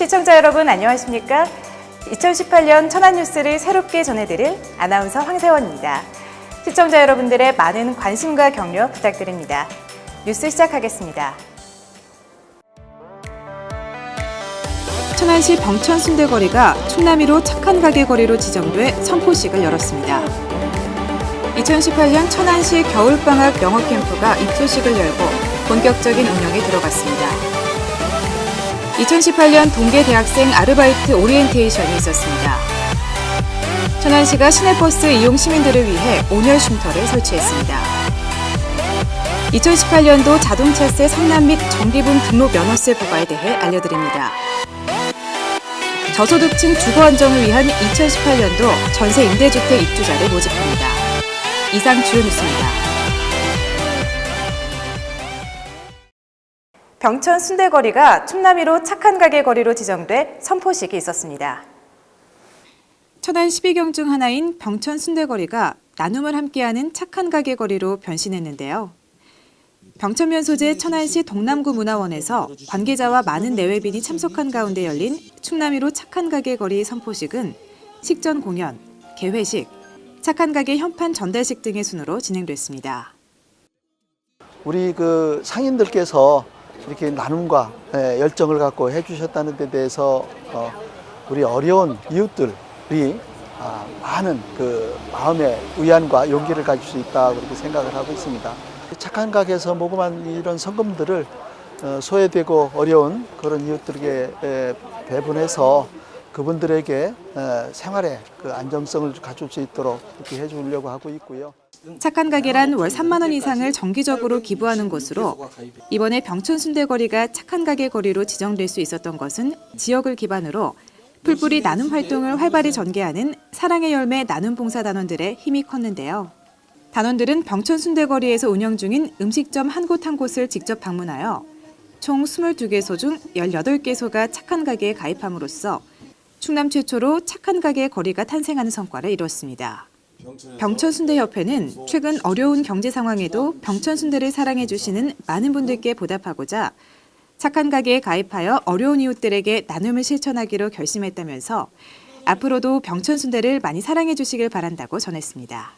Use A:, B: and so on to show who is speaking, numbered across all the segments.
A: 시청자 여러분 안녕하십니까? 2018년 천안 뉴스를 새롭게 전해드릴 아나운서 황세원입니다. 시청자 여러분들의 많은 관심과 격려 부탁드립니다. 뉴스 시작하겠습니다. 천안시 병천 순대거리가 충남이로 착한 가게 거리로 지정돼 선포식을 열었습니다. 2018년 천안시 겨울방학 영어 캠프가 입소식을 열고 본격적인 운영에 들어갔습니다. 2018년 동계 대학생 아르바이트 오리엔테이션이 있었습니다. 천안시가 시내버스 이용 시민들을 위해 온열 쉼터를 설치했습니다. 2018년도 자동차세 상납 및 정비분 등록 면허세 부과에 대해 알려드립니다. 저소득층 주거 안정을 위한 2018년도 전세 임대주택 입주자를 모집합니다. 이상 주요 뉴스입니다. 병천 순대거리가 충남이로 착한 가게 거리로 지정돼 선포식이 있었습니다. 천안 12경 중 하나인 병천 순대거리가 나눔을 함께하는 착한 가게 거리로 변신했는데요. 병천면 소재 천안시 동남구 문화원에서 관계자와 많은 내외빈이 참석한 가운데 열린 충남이로 착한 가게 거리 선포식은 식전 공연, 개회식, 착한 가게 현판 전달식 등의 순으로 진행됐습니다.
B: 우리 상인들께서 이렇게 나눔과 열정을 갖고 해주셨다는 데 대해서 우리 어려운 이웃들이 많은 마음의 위안과 용기를 가질 수 있다고 그렇게 생각을 하고 있습니다. 착한 가게에서 모금한 이런 성금들을 소외되고 어려운 그런 이웃들에게 배분해서 그분들에게 생활의 안정성을 가질 수 있도록 이렇게 해주려고 하고 있고요.
A: 착한 가게란 월 3만 원 이상을 정기적으로 기부하는 곳으로 이번에 병천 순대거리가 착한 가게 거리로 지정될 수 있었던 것은 지역을 기반으로 풀뿌리 나눔 활동을 활발히 전개하는 사랑의 열매 나눔 봉사 단원들의 힘이 컸는데요. 단원들은 병천 순대거리에서 운영 중인 음식점 한 곳 한 곳을 직접 방문하여 총 22개소 중 18개소가 착한 가게에 가입함으로써 충남 최초로 착한 가게 거리가 탄생하는 성과를 이뤘습니다. 병천순대협회는 최근 어려운 경제 상황에도 병천순대를 사랑해 주시는 많은 분들께 보답하고자 착한 가게에 가입하여 어려운 이웃들에게 나눔을 실천하기로 결심했다면서 앞으로도 병천순대를 많이 사랑해 주시길 바란다고 전했습니다.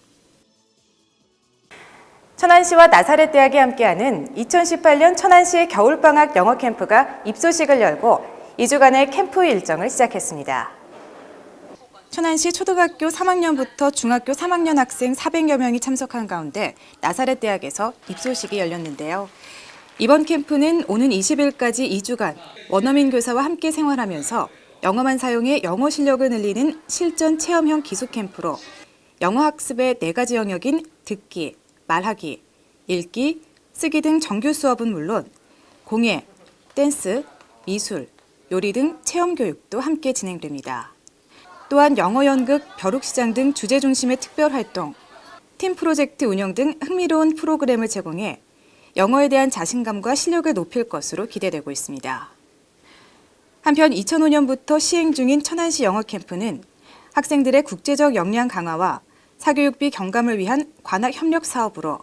A: 천안시와 나사렛대학이 함께하는 2018년 천안시 겨울방학 영어 캠프가 입소식을 열고 2주간의 캠프 일정을 시작했습니다. 천안시 초등학교 3학년부터 중학교 3학년 학생 400여 명이 참석한 가운데 나사렛대학에서 입소식이 열렸는데요. 이번 캠프는 오는 20일까지 2주간 원어민 교사와 함께 생활하면서 영어만 사용해 영어 실력을 늘리는 실전 체험형 기숙 캠프로 영어 학습의 4가지 영역인 듣기, 말하기, 읽기, 쓰기 등 정규 수업은 물론 공예, 댄스, 미술, 요리 등 체험 교육도 함께 진행됩니다. 또한 영어 연극, 벼룩시장 등 주제 중심의 특별 활동, 팀 프로젝트 운영 등 흥미로운 프로그램을 제공해 영어에 대한 자신감과 실력을 높일 것으로 기대되고 있습니다. 한편 2005년부터 시행 중인 천안시 영어 캠프는 학생들의 국제적 역량 강화와 사교육비 경감을 위한 관악 협력 사업으로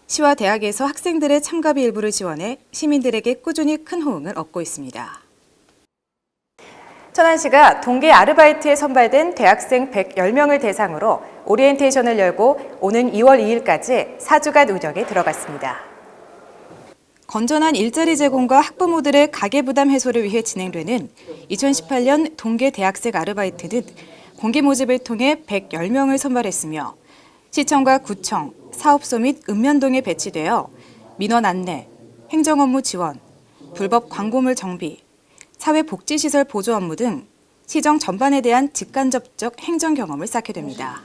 A: 시와 대학에서 학생들의 참가비 일부를 지원해 시민들에게 꾸준히 큰 호응을 얻고 있습니다. 천안시가 동계 아르바이트에 선발된 대학생 110명을 대상으로 오리엔테이션을 열고 오는 2월 2일까지 4주간 운영에 들어갔습니다. 건전한 일자리 제공과 학부모들의 가계 부담 해소를 위해 진행되는 2018년 동계 대학생 아르바이트는 공개 모집을 통해 110명을 선발했으며 시청과 구청, 사업소 및 읍면동에 배치되어 민원 안내, 행정업무 지원, 불법 광고물 정비, 사회복지시설 보조 업무 등 시정 전반에 대한 직간접적 행정 경험을 쌓게 됩니다.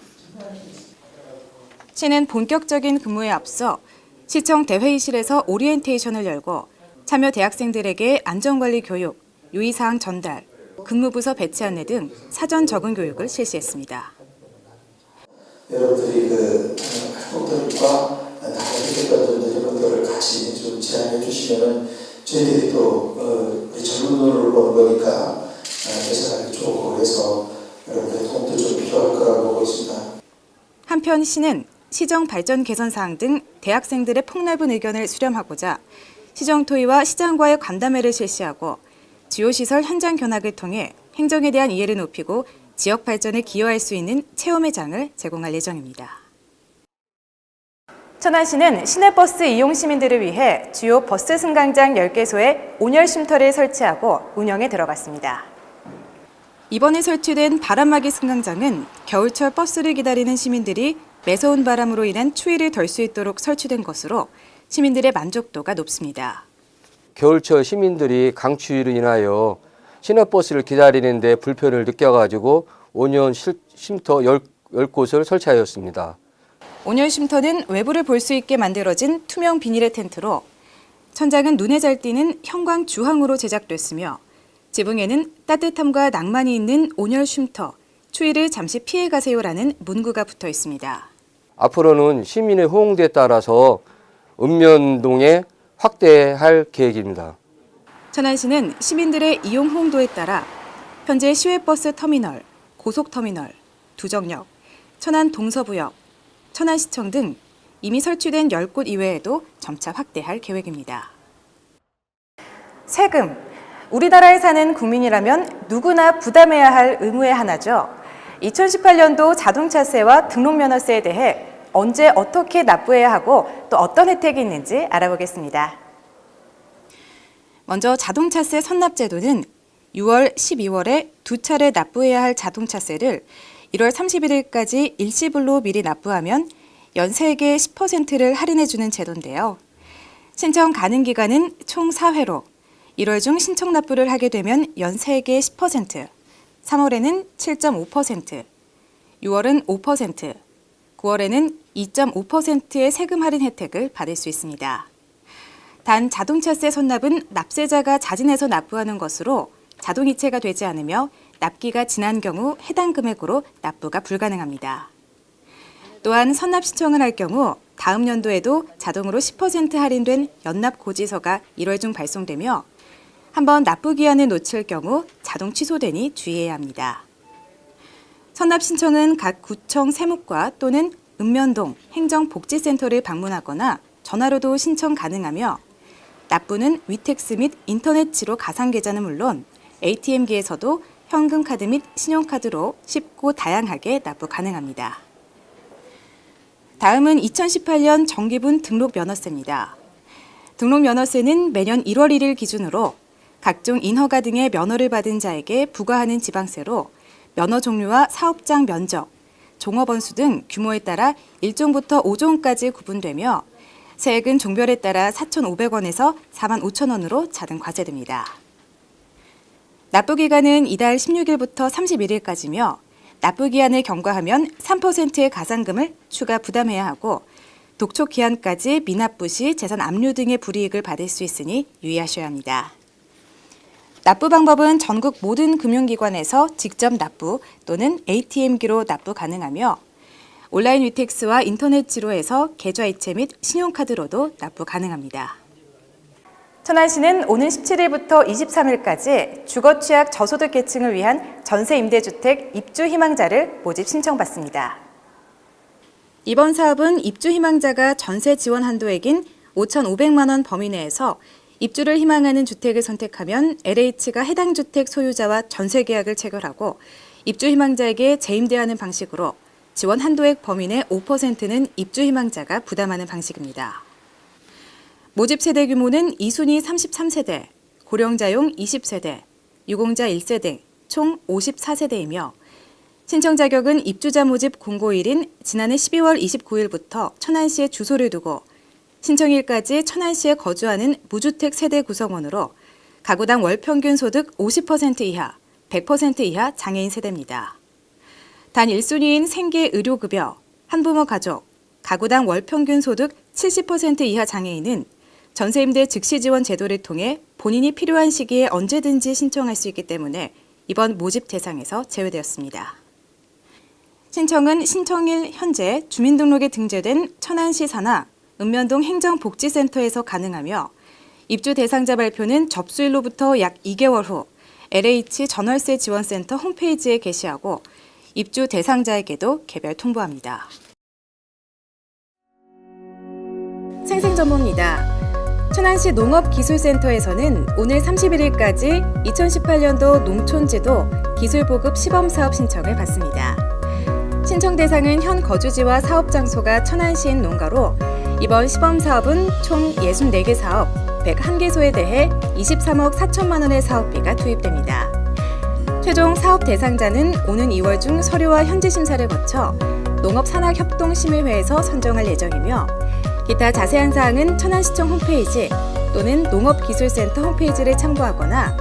A: 시는 본격적인 근무에 앞서 시청 대회의실에서 오리엔테이션을 열고 참여 대학생들에게 안전관리 교육, 유의사항 전달, 근무부서 배치 안내 등 사전 적응 교육을 실시했습니다.
C: 여러분들이 활동들과 다른 해결점들 이런 것들을 같이 좀 제안해 주시면은 저희들이 또 젊은 눈으로 보는 거니까 개선하기 좋고 그래서 여러분들의 도움도 좀 필요할 거라고 보고 있습니다.
A: 한편 시는 시정 발전 개선 사항 등 대학생들의 폭넓은 의견을 수렴하고자 시정 토의와 시장과의 간담회를 실시하고 주요 시설 현장 견학을 통해 행정에 대한 이해를 높이고 지역 발전에 기여할 수 있는 체험의 장을 제공할 예정입니다. 천안시는 시내버스 이용 시민들을 위해 주요 버스 승강장 10개소에 온열 쉼터를 설치하고 운영에 들어갔습니다. 이번에 설치된 바람막이 승강장은 겨울철 버스를 기다리는 시민들이 매서운 바람으로 인한 추위를 덜 수 있도록 설치된 것으로 시민들의 만족도가 높습니다.
D: 겨울철 시민들이 강추위로 인하여 시내버스를 기다리는 데 불편을 느껴가지고 온열 쉼터 10곳을 설치하였습니다.
A: 온열 쉼터는 외부를 볼 수 있게 만들어진 투명 비닐의 텐트로 천장은 눈에 잘 띄는 형광 주황으로 제작됐으며 지붕에는 따뜻함과 낭만이 있는 온열 쉼터, 추위를 잠시 피해 가세요라는 문구가 붙어 있습니다.
D: 앞으로는 시민의 호응도에 따라서 읍면동에 확대할 계획입니다.
A: 천안시는 시민들의 이용 호응도에 따라 현재 시외버스 터미널, 고속터미널, 두정역, 천안 동서부역, 천안시청 등 이미 설치된 10곳 이외에도 점차 확대할 계획입니다. 세금. 우리나라에 사는 국민이라면 누구나 부담해야 할 의무의 하나죠. 2018년도 자동차세와 등록면허세에 대해 언제 어떻게 납부해야 하고 또 어떤 혜택이 있는지 알아보겠습니다. 먼저 자동차세 선납제도는 6월, 12월에 두 차례 납부해야 할 자동차세를 1월 31일까지 일시불로 미리 납부하면 연세액의 10%를 할인해주는 제도인데요. 신청 가능 기간은 총 4회로 1월 중 신청 납부를 하게 되면 연세액의 10%, 3월에는 7.5%, 6월은 5%, 9월에는 2.5%의 세금 할인 혜택을 받을 수 있습니다. 단 자동차세 선납은 납세자가 자진해서 납부하는 것으로 자동이체가 되지 않으며 납기가 지난 경우 해당 금액으로 납부가 불가능합니다. 또한 선납 신청을 할 경우 다음 연도에도 자동으로 10% 할인된 연납 고지서가 1월 중 발송되며 한번 납부 기한을 놓칠 경우 자동 취소되니 주의해야 합니다. 선납 신청은 각 구청 세무과 또는 읍면동 행정복지센터를 방문하거나 전화로도 신청 가능하며 납부는 위택스 및 인터넷지로 가상계좌는 물론 ATM기에서도 현금카드 및 신용카드로 쉽고 다양하게 납부 가능합니다. 다음은 2018년 정기분 등록면허세입니다. 등록면허세는 매년 1월 1일 기준으로 각종 인허가 등의 면허를 받은 자에게 부과하는 지방세로 면허 종류와 사업장 면적, 종업원수 등 규모에 따라 1종부터 5종까지 구분되며 세액은 종별에 따라 4,500원에서 45,000원으로 자동 과세됩니다. 납부기간은 이달 16일부터 31일까지며 납부기한을 경과하면 3%의 가산금을 추가 부담해야 하고 독촉기한까지 미납부 시 재산 압류 등의 불이익을 받을 수 있으니 유의하셔야 합니다. 납부 방법은 전국 모든 금융기관에서 직접 납부 또는 ATM기로 납부 가능하며 온라인 위택스와 인터넷지로 해서 계좌이체 및 신용카드로도 납부 가능합니다. 천안시는 오는 17일부터 23일까지 주거 취약 저소득 계층을 위한 전세 임대주택 입주 희망자를 모집 신청받습니다. 이번 사업은 입주 희망자가 전세 지원 한도액인 5,500만 원 범위 내에서 입주를 희망하는 주택을 선택하면 LH가 해당 주택 소유자와 전세 계약을 체결하고 입주 희망자에게 재임대하는 방식으로 지원 한도액 범위 내 5%는 입주 희망자가 부담하는 방식입니다. 모집 세대 규모는 2순위 33세대, 고령자용 20세대, 유공자 1세 등 총 54세대이며 신청 자격은 입주자 모집 공고일인 지난해 12월 29일부터 천안시에 주소를 두고 신청일까지 천안시에 거주하는 무주택 세대 구성원으로 가구당 월 평균 소득 50% 이하, 100% 이하 장애인 세대입니다. 단 1순위인 생계 의료급여, 한부모 가족, 가구당 월 평균 소득 70% 이하 장애인은 전세임대 즉시 지원 제도를 통해 본인이 필요한 시기에 언제든지 신청할 수 있기 때문에 이번 모집 대상에서 제외되었습니다. 신청은 신청일 현재 주민등록에 등재된 천안시 산하 읍면동 행정복지센터에서 가능하며 입주 대상자 발표는 접수일로부터 약 2개월 후 LH 전월세 지원센터 홈페이지에 게시하고 입주 대상자에게도 개별 통보합니다. 생생정보입니다. 천안시 농업기술센터에서는 오늘 31일까지 2018년도 농촌지도 기술보급 시범사업 신청을 받습니다. 신청 대상은 현 거주지와 사업 장소가 천안시인 농가로 이번 시범사업은 총 64개 사업 101개소에 대해 23억 4천만 원의 사업비가 투입됩니다. 최종 사업 대상자는 오는 2월 중 서류와 현지 심사를 거쳐 농업산학협동심의회에서 선정할 예정이며 기타 자세한 사항은 천안시청 홈페이지 또는 농업기술센터 홈페이지를 참고하거나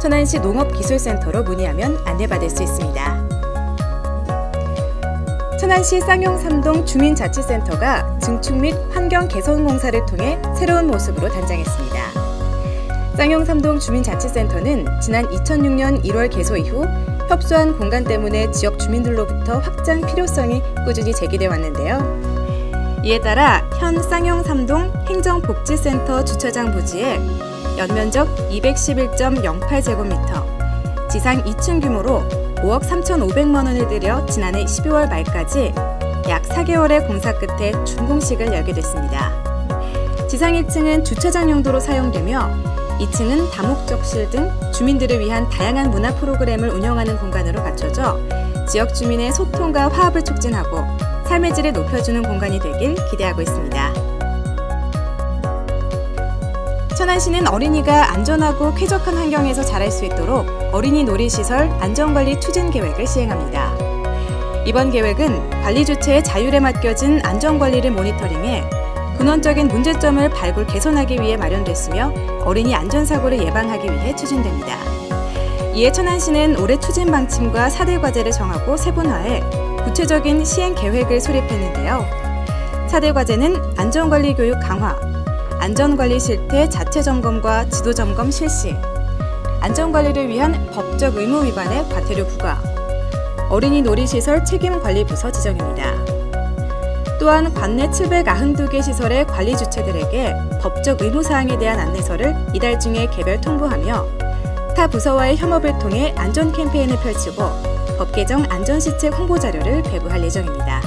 A: 천안시 농업기술센터로 문의하면 안내받을 수 있습니다. 천안시 쌍용 3동 주민자치센터가 증축 및 환경 개선 공사를 통해 새로운 모습으로 단장했습니다. 쌍용 3동 주민자치센터는 지난 2006년 1월 개소 이후 협소한 공간 때문에 지역 주민들로부터 확장 필요성이 꾸준히 제기돼 왔는데요. 이에 따라 현 쌍용 3동 행정복지센터 주차장 부지에 연면적 211.08제곱미터, 지상 2층 규모로 5억 3,500만 원을 들여 지난해 12월 말까지 약 4개월의 공사 끝에 준공식을 열게 됐습니다. 지상 1층은 주차장 용도로 사용되며 2층은 다목적실 등 주민들을 위한 다양한 문화 프로그램을 운영하는 공간으로 갖춰져 지역 주민의 소통과 화합을 촉진하고 삶의 질을 높여주는 공간이 되길 기대하고 있습니다. 천안시는 어린이가 안전하고 쾌적한 환경에서 자랄 수 있도록 어린이 놀이시설 안전관리 추진 계획을 시행합니다. 이번 계획은 관리 주체의 자율에 맡겨진 안전관리를 모니터링해 근원적인 문제점을 발굴 개선하기 위해 마련됐으며 어린이 안전사고를 예방하기 위해 추진됩니다. 이에 천안시는 올해 추진 방침과 4대 과제를 정하고 세분화해 구체적인 시행 계획을 수립했는데요. 4대 과제는 안전관리 교육 강화, 안전관리 실태 자체 점검과 지도 점검 실시, 안전관리를 위한 법적 의무 위반의 과태료 부과, 어린이 놀이시설 책임관리부서 지정입니다. 또한 관내 792개 시설의 관리 주체들에게 법적 의무사항에 대한 안내서를 이달 중에 개별 통보하며 타 부서와의 협업을 통해 안전 캠페인을 펼치고 법 개정 안전시책 홍보자료를 배부할 예정입니다.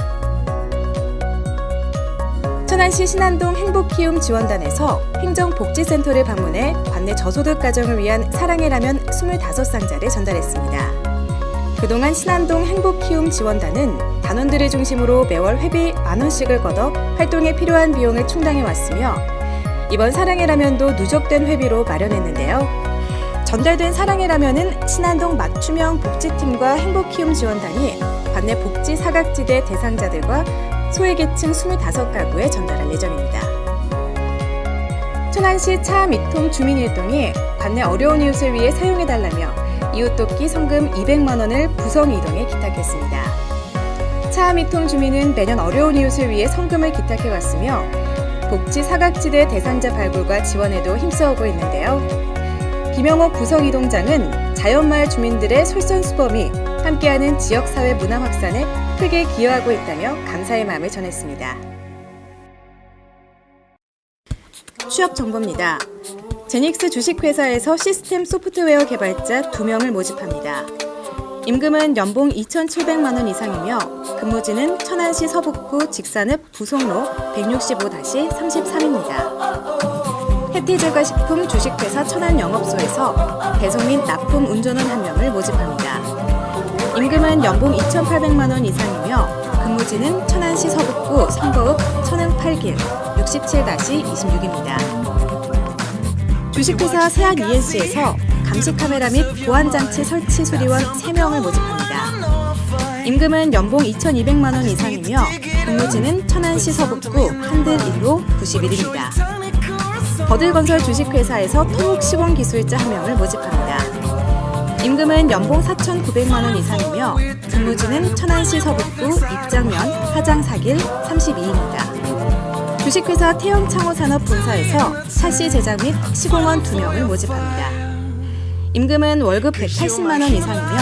A: 천안시 신안동 행복키움 지원단에서 행정복지센터를 방문해 관내 저소득 가정을 위한 사랑의 라면 25상자를 전달했습니다. 그동안 신안동 행복키움 지원단은 단원들을 중심으로 매월 회비 10,000원씩을 걷어 활동에 필요한 비용을 충당해왔으며 이번 사랑의 라면도 누적된 회비로 마련했는데요. 전달된 사랑의 라면은 신안동 맞춤형 복지팀과 행복키움 지원단이 관내 복지 사각지대 대상자들과 소외계층 25가구에 전달할 예정입니다. 천안시 차미통 주민일동이 관내 어려운 이웃을 위해 사용해달라며 이웃돕기 성금 200만 원을 부성 이동에 기탁했습니다. 차미통 주민은 매년 어려운 이웃을 위해 성금을 기탁해왔으며 복지 사각지대 대상자 발굴과 지원에도 힘써오고 있는데요. 김영옥 부성 이동장은 자연마을 주민들의 솔선수범이 함께하는 지역사회 문화 확산에 크게 기여하고 있다며 감사의 마음을 전했습니다. 취업 정보입니다. 제닉스 주식회사에서 시스템 소프트웨어 개발자 2명을 모집합니다. 임금은 연봉 2,700만 원 이상이며 근무지는 천안시 서북구 직산읍 부송로 165-33입니다. 해티제과식품 주식회사 천안영업소에서 배송 및 납품 운전원 1명을 모집합니다. 임금은 연봉 2,800만 원 이상이며 근무지는 천안시 서북구 선거읍 천흥 8길 67-26입니다. 주식회사 세안 ENC에서 감시카메라 및 보안장치 설치 수리원 3명을 모집합니다. 임금은 연봉 2,200만 원 이상이며 근무지는 천안시 서북구 한들 1로 91입니다. 버들건설 주식회사에서 토목 시공 기술자 1명을 모집합니다. 임금은 연봉 4,900만 원 이상이며 근무지는 천안시 서북구 입장면 하장 4길 32입니다. 주식회사 태영창호산업 본사에서 샤시 제작 및 시공원 2명을 모집합니다. 임금은 월급 180만 원 이상이며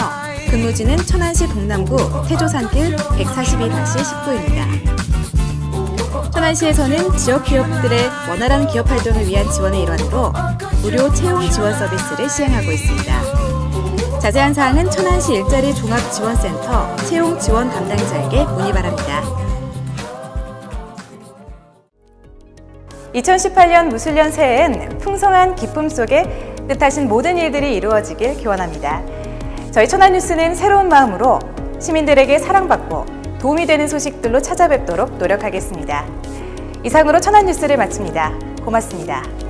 A: 근무지는 천안시 동남구 태조산길 142-19입니다. 천안시에서는 지역 기업들의 원활한 기업 활동을 위한 지원의 일환으로 무료 채용 지원 서비스를 시행하고 있습니다. 자세한 사항은 천안시 일자리 종합지원센터 채용 지원 담당자에게 문의 바랍니다. 2018년 무술년 새해엔 풍성한 기쁨 속에 뜻하신 모든 일들이 이루어지길 기원합니다. 저희 천안뉴스는 새로운 마음으로 시민들에게 사랑받고 도움이 되는 소식들로 찾아뵙도록 노력하겠습니다. 이상으로 천안뉴스를 마칩니다. 고맙습니다.